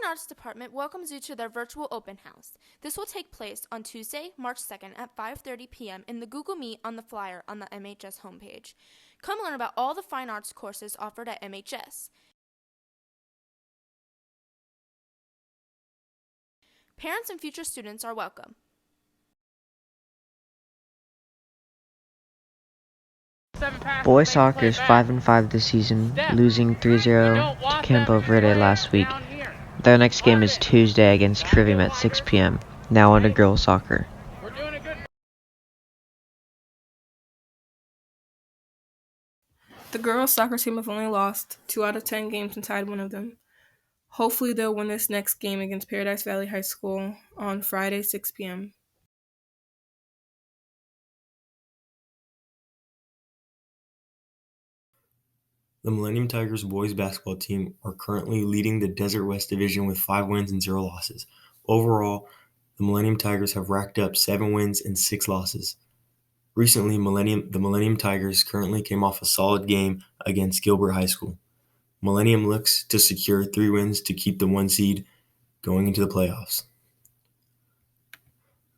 Arts Department welcomes you to their virtual open house. This will take place on Tuesday, March 2nd at 5:30 p.m. in the Google Meet on the flyer on the MHS homepage. Come learn about all the fine arts courses offered at MHS. Parents and future students are welcome. Boys soccer is 5-5 this season, losing 3-0 to Campo Verde last week. Their next game is Tuesday against Trivium at 6 p.m., now under girls soccer. The girls soccer team have only lost 2 out of 10 games and tied one of them. Hopefully they'll win this next game against Paradise Valley High School on Friday, 6 p.m. The Millennium Tigers boys basketball team are currently leading the Desert West Division with 5 wins and 0 losses. Overall, the Millennium Tigers have racked up 7 wins and 6 losses. Recently, the Millennium Tigers currently came off a solid game against Gilbert High School. Millennium looks to secure 3 wins to keep the 1 seed going into the playoffs.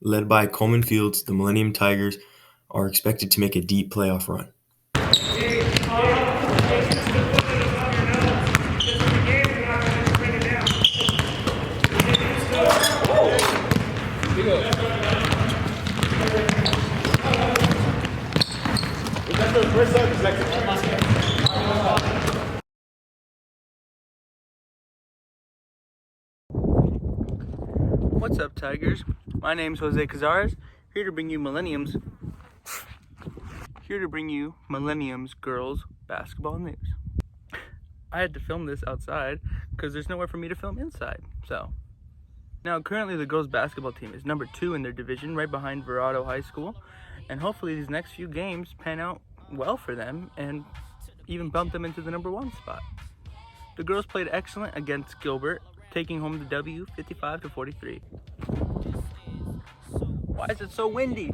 Led by Coleman Fields, the Millennium Tigers are expected to make a deep playoff run. What's up, Tigers? My name's Jose Cazares, here to bring you Millennium's girls basketball news. I had to film this outside because there's nowhere for me to film inside. Now currently the girls basketball team is number 2 in their division, right behind Verado High School, and hopefully these next few games pan out well for them and even bump them into the number 1 spot. The girls played excellent against Gilbert, taking home the W 55-43. Why is it so windy?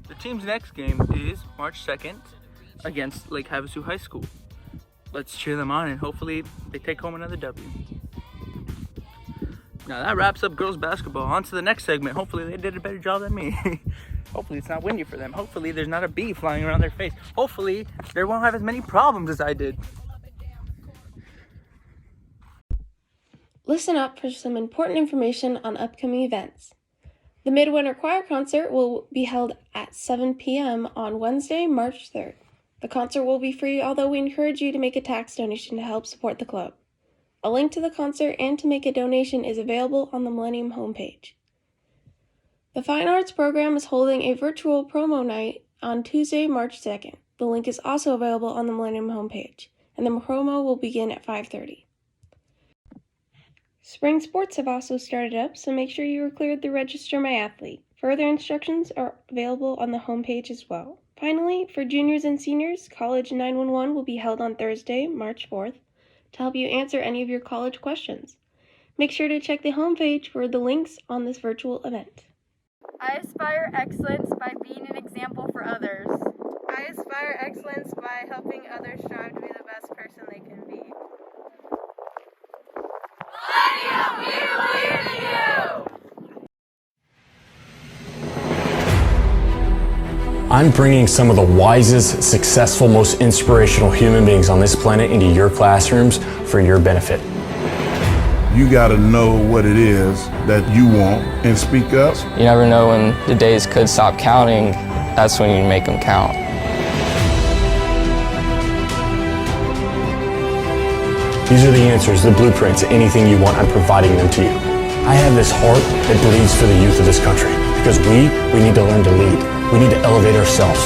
The team's next game is March 2nd against Lake Havasu High School. Let's cheer them on and hopefully they take home another W. Now that wraps up girls basketball. On to the next segment. Hopefully they did a better job than me. Hopefully it's not windy for them. Hopefully there's not a bee flying around their face. Hopefully they won't have as many problems as I did. Listen up for some important information on upcoming events. The Midwinter Choir Concert will be held at 7 p.m. on Wednesday, March 3rd. The concert will be free, although we encourage you to make a tax donation to help support the club. A link to the concert and to make a donation is available on the Millennium homepage. The Fine Arts program is holding a virtual promo night on Tuesday, March 2nd. The link is also available on the Millennium homepage, and the promo will begin at 5:30. Spring sports have also started up, so make sure you are cleared to register My Athlete. Further instructions are available on the homepage as well. Finally, for juniors and seniors, College 911 will be held on Thursday, March 4th, to help you answer any of your college questions. Make sure to check the homepage for the links on this virtual event. I aspire excellence by being an example for others. I aspire excellence by helping others strive to be the best person they can be. Millennium, we believe in you! I'm bringing some of the wisest, successful, most inspirational human beings on this planet into your classrooms for your benefit. You got to know what it is that you want and speak up. You never know when the days could stop counting. That's when you make them count. These are the answers, the blueprints, anything you want, I'm providing them to you. I have this heart that bleeds for the youth of this country because we need to learn to lead. We need to elevate ourselves.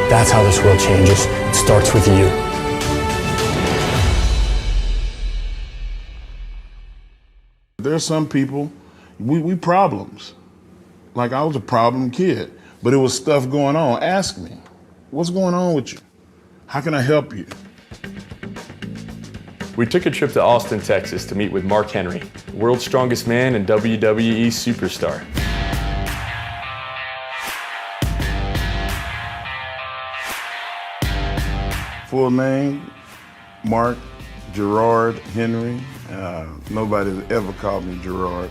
That's how this world changes. It starts with you. There's some people, we problems. Like I was a problem kid, but it was stuff going on. Ask me, what's going on with you? How can I help you? We took a trip to Austin, Texas to meet with Mark Henry, world's strongest man and WWE superstar. Full name, Mark Gerard Henry. Nobody's ever called me Gerard.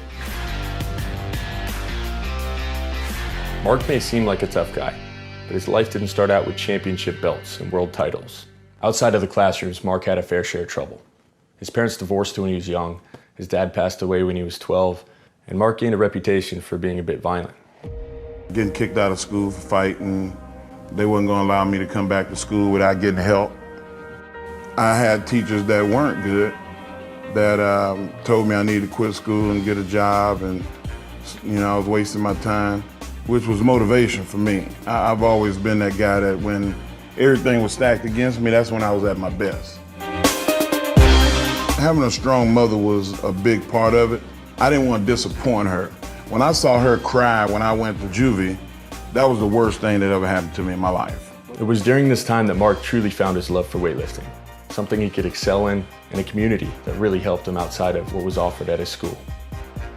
Mark may seem like a tough guy, but his life didn't start out with championship belts and world titles. Outside of the classrooms, Mark had a fair share of trouble. His parents divorced when he was young, his dad passed away when he was 12, and Mark gained a reputation for being a bit violent. Getting kicked out of school for fighting. They wasn't gonna allow me to come back to school without getting help. I had teachers that weren't good, that told me I needed to quit school and get a job, and I was wasting my time, which was motivation for me. I've always been that guy that when everything was stacked against me, that's when I was at my best. Having a strong mother was a big part of it. I didn't want to disappoint her. When I saw her cry when I went to juvie, that was the worst thing that ever happened to me in my life. It was during this time that Mark truly found his love for weightlifting, something he could excel in, and a community that really helped him outside of what was offered at his school.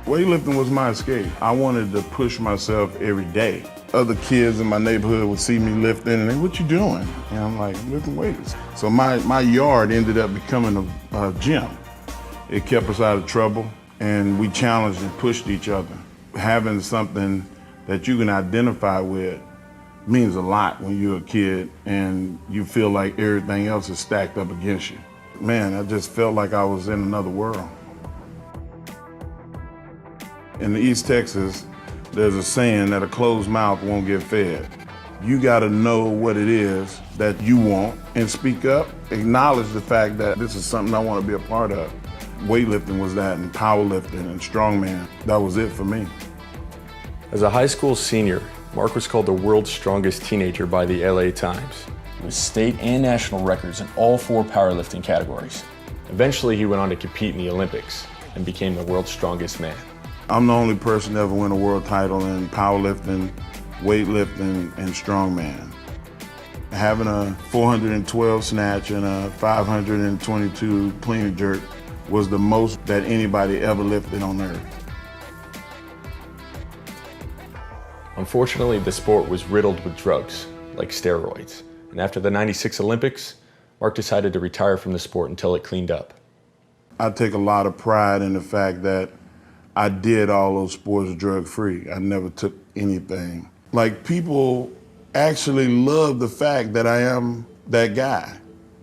Weightlifting was my escape. I wanted to push myself every day. Other kids in my neighborhood would see me lifting and they, "What you doing?" And I'm like, "I'm lifting weights." So my yard ended up becoming a gym. It kept us out of trouble and we challenged and pushed each other. Having something that you can identify with means a lot when you're a kid and you feel like everything else is stacked up against you. Man, I just felt like I was in another world. In East Texas, there's a saying that a closed mouth won't get fed. You gotta know what it is that you want and speak up, acknowledge the fact that this is something I wanna be a part of. Weightlifting was that, and powerlifting and strongman. That was it for me. As a high school senior, Mark was called the world's strongest teenager by the LA Times. With state and national records in all 4 powerlifting categories. Eventually, he went on to compete in the Olympics and became the world's strongest man. I'm the only person to ever win a world title in powerlifting, weightlifting, and strongman. Having a 412 snatch and a 522 clean and jerk was the most that anybody ever lifted on earth. Unfortunately, the sport was riddled with drugs, like steroids. And after the '96 Olympics, Mark decided to retire from the sport until it cleaned up. I take a lot of pride in the fact that I did all those sports drug-free. I never took anything. Like, people actually love the fact that I am that guy.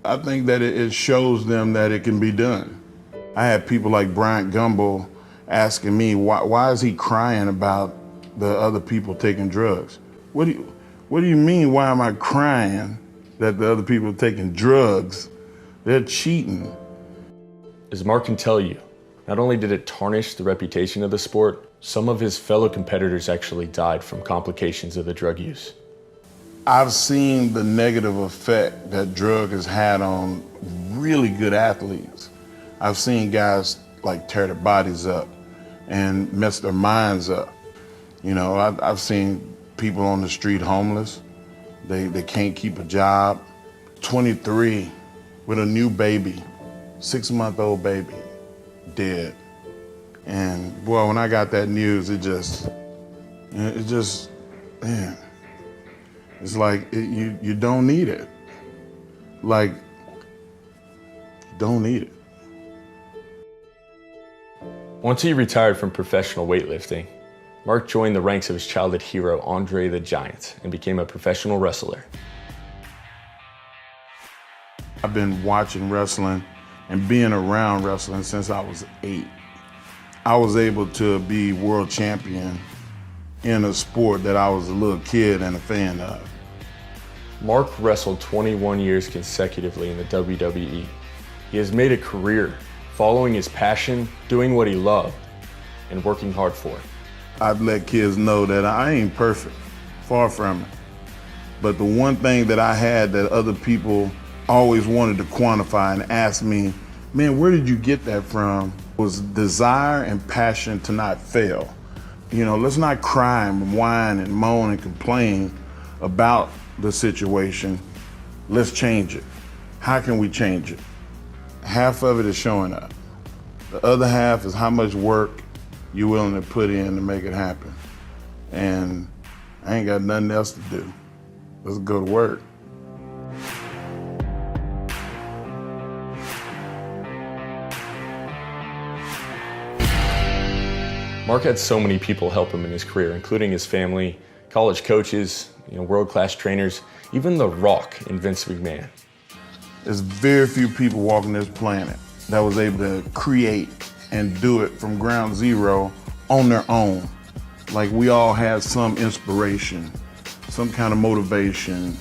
I think that it shows them that it can be done. I had people like Bryant Gumbel asking me, why is he crying about the other people taking drugs? What do you mean, why am I crying that the other people are taking drugs? They're cheating. As Mark can tell you, not only did it tarnish the reputation of the sport, some of his fellow competitors actually died from complications of the drug use. I've seen the negative effect that drug has had on really good athletes. I've seen guys like tear their bodies up and mess their minds up. I've seen people on the street homeless. They can't keep a job. 23 with a new baby, 6-month-old baby, dead. And boy, when I got that news, man, it's like you don't need it. Like, you don't need it. Once he retired from professional weightlifting, Mark joined the ranks of his childhood hero, Andre the Giant, and became a professional wrestler. I've been watching wrestling and being around wrestling since I was 8. I was able to be world champion in a sport that I was a little kid and a fan of. Mark wrestled 21 years consecutively in the WWE. He has made a career following his passion, doing what he loved, and working hard for it. I've let kids know that I ain't perfect, far from it. But the one thing that I had that other people always wanted to quantify and ask me, man, where did you get that from? Was desire and passion to not fail. Let's not cry and whine and moan and complain about the situation. Let's change it. How can we change it? Half of it is showing up. The other half is how much work you're willing to put in to make it happen. And I ain't got nothing else to do. Let's go to work. Mark had so many people help him in his career, including his family, college coaches, world-class trainers, even The Rock and Vince McMahon. There's very few people walking this planet that was able to create and do it from ground zero on their own. Like, we all had some inspiration, some kind of motivation,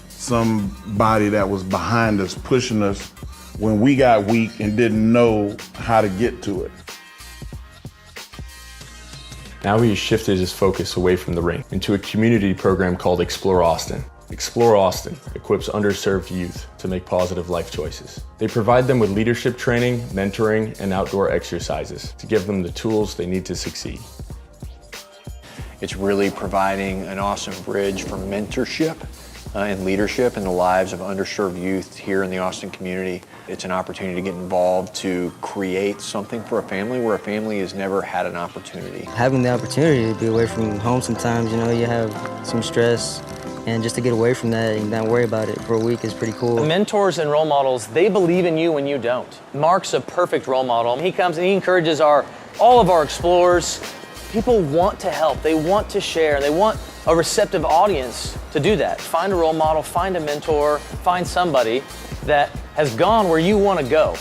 somebody that was behind us, pushing us when we got weak and didn't know how to get to it. Now he has shifted his focus away from the ring into a community program called Explore Austin. Explore Austin equips underserved youth to make positive life choices. They provide them with leadership training, mentoring, and outdoor exercises to give them the tools they need to succeed. It's really providing an awesome bridge for mentorship and leadership in the lives of underserved youth here in the Austin community. It's an opportunity to get involved to create something for a family where a family has never had an opportunity. Having the opportunity to be away from home sometimes, you have some stress, and just to get away from that and not worry about it for a week is pretty cool. Mentors and role models, they believe in you when you don't. Mark's a perfect role model. He comes and he encourages all of our explorers. People want to help, they want to share, they want a receptive audience to do that. Find a role model, find a mentor, find somebody that has gone where you want to go.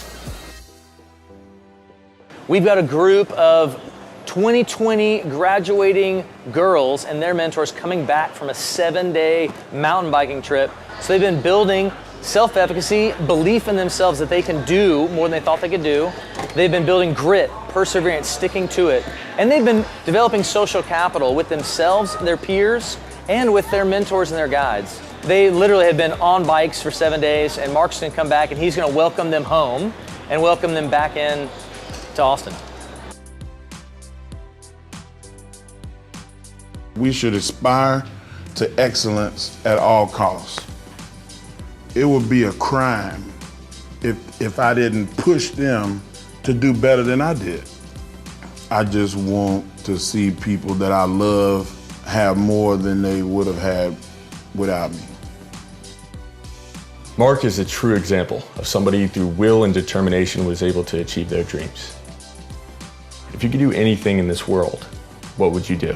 We've got a group of 2020 graduating girls and their mentors coming back from a 7-day mountain biking trip. So they've been building self-efficacy, belief in themselves that they can do more than they thought they could do. They've been building grit, perseverance, sticking to it. And they've been developing social capital with themselves, their peers, and with their mentors and their guides. They literally have been on bikes for 7 days, and Mark's gonna come back and he's gonna welcome them home and welcome them back in to Austin. We should aspire to excellence at all costs. It would be a crime if I didn't push them to do better than I did. I just want to see people that I love have more than they would have had without me. Mark is a true example of somebody through will and determination was able to achieve their dreams. If you could do anything in this world, what would you do?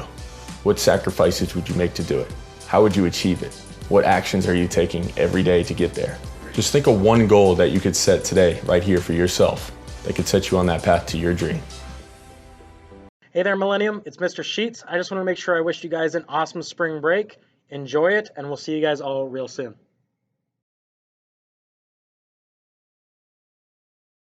What sacrifices would you make to do it? How would you achieve it? What actions are you taking every day to get there? Just think of one goal that you could set today, right here for yourself, that could set you on that path to your dream. Hey there, Millennium. It's Mr. Sheets. I just want to make sure I wish you guys an awesome spring break. Enjoy it, and we'll see you guys all real soon.